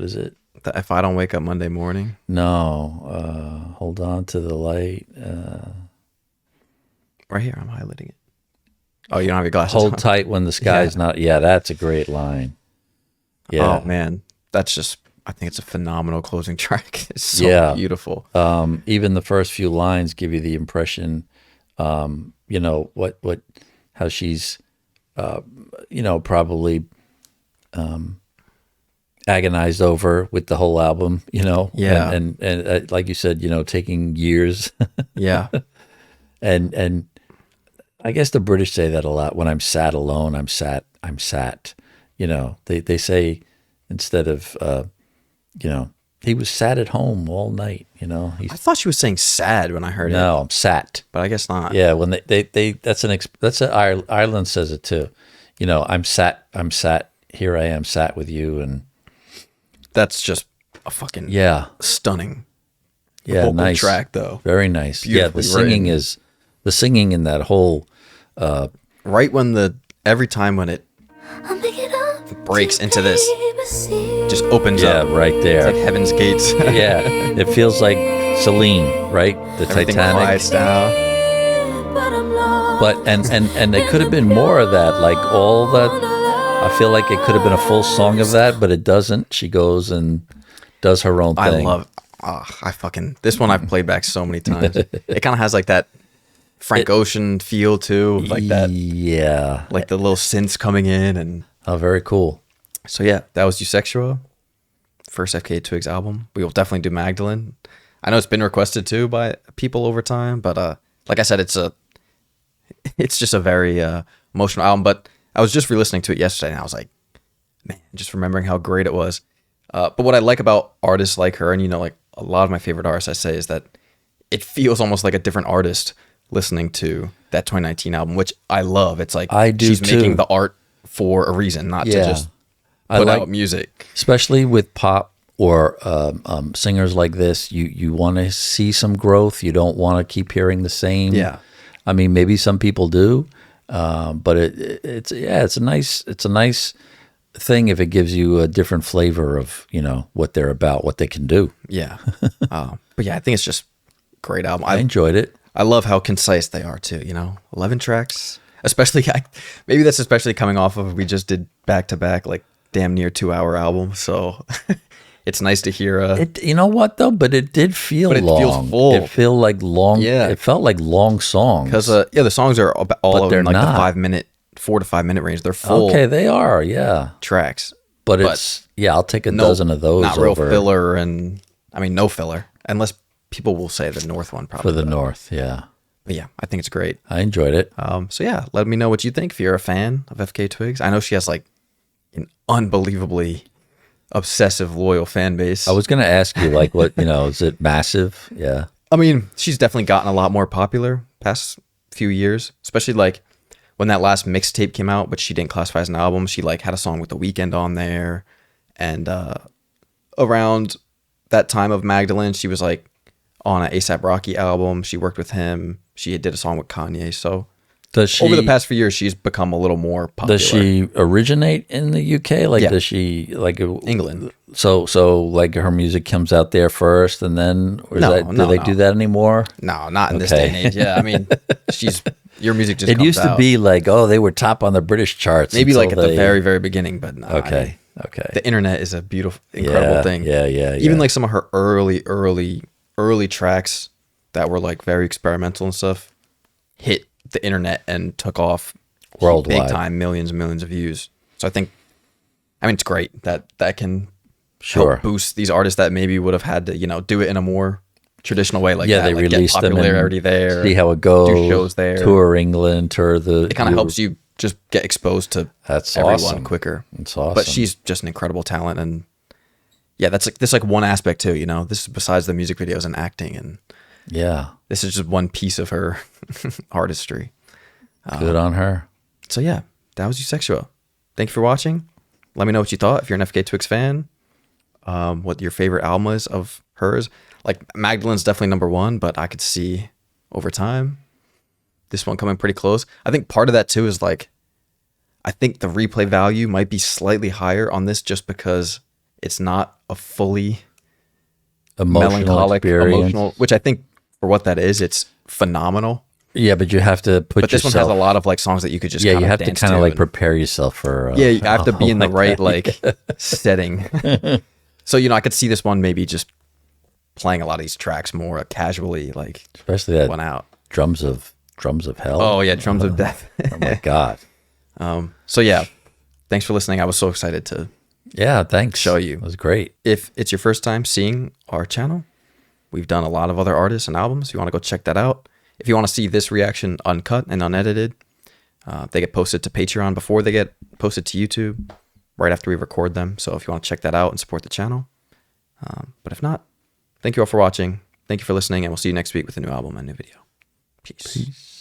Speaker 2: is it?
Speaker 1: If I don't wake up Monday morning.
Speaker 2: No, hold on to the light.
Speaker 1: Right here, I'm highlighting it. Oh, you don't have your glasses
Speaker 2: Hold
Speaker 1: on.
Speaker 2: tight when the sky's not. Yeah, that's a great line. Yeah.
Speaker 1: Oh man, that's just. I think it's a phenomenal closing track. It's so beautiful.
Speaker 2: Even the first few lines give you the impression, how she's, probably agonized over with the whole album,
Speaker 1: Yeah.
Speaker 2: and like you said, taking years.
Speaker 1: Yeah.
Speaker 2: And I guess the British say that a lot. When I'm sat alone, I'm sat. They say instead of, he was sat at home all night,
Speaker 1: I thought she was saying sad when I heard it.
Speaker 2: No, I'm sat.
Speaker 1: But I guess not.
Speaker 2: Yeah, when Ireland says it too. I'm sat, here I am sat with you, and
Speaker 1: That's just a fucking stunning vocal
Speaker 2: nice
Speaker 1: track though.
Speaker 2: Very nice.
Speaker 1: Beautifully
Speaker 2: The singing in that whole
Speaker 1: Right when every time when it breaks into this, just opens up.
Speaker 2: Yeah, right there.
Speaker 1: It's like Heaven's Gates.
Speaker 2: Yeah, it feels like Celine, right? The
Speaker 1: Everything
Speaker 2: Titanic.
Speaker 1: quiets down.
Speaker 2: But and it could have been more of that, like all that. I feel like it could have been a full song of that, but it doesn't. She goes and does her own thing.
Speaker 1: This one I've played back so many times. It kind of has like that Frank Ocean feel too, like that.
Speaker 2: Yeah,
Speaker 1: like the little synths coming in, and
Speaker 2: very cool.
Speaker 1: so yeah, that was Eusexua, first FKA Twigs album. We will definitely do Magdalene. I know it's been requested too by people over time, but like I said, it's just a very emotional album. But I was just re-listening to it yesterday, and I was like, man, just remembering how great it was. But what I like about artists like her, and like a lot of my favorite artists, I say, is that it feels almost like a different artist listening to that 2019 album, which I love. It's like
Speaker 2: I do
Speaker 1: she's
Speaker 2: too.
Speaker 1: making the art for a reason, not to just put out music.
Speaker 2: Especially with pop or singers like this, you want to see some growth. You don't want to keep hearing the same.
Speaker 1: Yeah.
Speaker 2: I mean, maybe some people do, but it's a nice thing if it gives you a different flavor of what they're about, what they can do.
Speaker 1: Yeah. But yeah, I think it's just a great album.
Speaker 2: I enjoyed it.
Speaker 1: I love how concise they are too. 11 tracks, especially maybe that's especially coming off of we just did back to back like damn near 2-hour album. So it's nice to hear.
Speaker 2: You know what though? But it did feel long.
Speaker 1: Feels full.
Speaker 2: It felt like long.
Speaker 1: Yeah.
Speaker 2: It felt like long songs.
Speaker 1: Because the songs are all in like
Speaker 2: not.
Speaker 1: the 4 to 5 minute range. They're full.
Speaker 2: Okay, they are. Yeah.
Speaker 1: Tracks.
Speaker 2: But it's I'll take a dozen of those.
Speaker 1: Not real filler, and I mean no filler, unless people will say the North one probably
Speaker 2: for the North. Yeah.
Speaker 1: But yeah, I think it's great.
Speaker 2: I enjoyed it.
Speaker 1: So yeah, let me know what you think if you're a fan of FKA Twigs. I know she has like an unbelievably obsessive, loyal fan base.
Speaker 2: I was going to ask you, like, what is it massive? Yeah.
Speaker 1: I mean, she's definitely gotten a lot more popular past few years, especially like when that last mixtape came out, but she didn't classify as an album. She like had a song with The Weeknd on there, and around that time of Magdalene, she was like on an A$AP Rocky album. She worked with him. She did a song with Kanye. So over the past few years, she's become a little more popular.
Speaker 2: Does she originate in the UK? Like, does she like
Speaker 1: England?
Speaker 2: So like her music comes out there first, and then do they do that anymore?
Speaker 1: No, not in this day and age. Yeah, I mean, your music just.
Speaker 2: It
Speaker 1: comes
Speaker 2: used to
Speaker 1: out.
Speaker 2: be like, they were top on the British charts.
Speaker 1: Maybe like at the very, very beginning, but no.
Speaker 2: Okay.
Speaker 1: The internet is a beautiful, incredible thing.
Speaker 2: Yeah.
Speaker 1: Even like some of her early tracks that were like very experimental and stuff hit the internet and took off
Speaker 2: worldwide,
Speaker 1: big time, millions and millions of views. So I mean, it's great that can help boost these artists that maybe would have had to, do it in a more traditional way. Like
Speaker 2: they
Speaker 1: like
Speaker 2: released
Speaker 1: get
Speaker 2: them
Speaker 1: popularity there,
Speaker 2: see how it goes,
Speaker 1: do shows there,
Speaker 2: tour England, it
Speaker 1: kind of helps you just get exposed to everyone quicker.
Speaker 2: It's awesome.
Speaker 1: But she's just an incredible talent, and yeah, that's like one aspect too. This is besides the music videos and acting, and this is just one piece of her artistry.
Speaker 2: Good on her.
Speaker 1: So yeah, that was Eusexua. Thank you for watching. Let me know what you thought if you're an FKA Twigs fan. what your favorite album is of hers. Like Magdalene's definitely number one, but I could see over time this one coming pretty close. I think part of that too is like, I think the replay value might be slightly higher on this just because it's not a fully melancholic, emotional, which I think for what that is, it's phenomenal.
Speaker 2: Yeah, but you have to put
Speaker 1: But this
Speaker 2: yourself...
Speaker 1: one has a lot of like songs that you could just
Speaker 2: Yeah, you have to
Speaker 1: dance
Speaker 2: kind of like
Speaker 1: and-
Speaker 2: prepare yourself for...
Speaker 1: yeah, you have to be in the right
Speaker 2: God.
Speaker 1: like setting. So, you know, I could see this one maybe just playing a lot of these tracks more casually, like
Speaker 2: Especially that
Speaker 1: one out.
Speaker 2: drums of hell.
Speaker 1: Oh yeah, Drums of Death.
Speaker 2: Oh my God.
Speaker 1: So yeah, thanks for listening. I was so excited to
Speaker 2: Yeah, thanks.
Speaker 1: show you.
Speaker 2: It was great.
Speaker 1: If it's your first time seeing our channel, we've done a lot of other artists and albums. You want to go check that out. If you want to see this reaction uncut and unedited, they get posted to Patreon before they get posted to YouTube, right after we record them. So if you want to check that out and support the channel. But if not, thank you all for watching. Thank you for listening, and we'll see you next week with a new album and new video. Peace.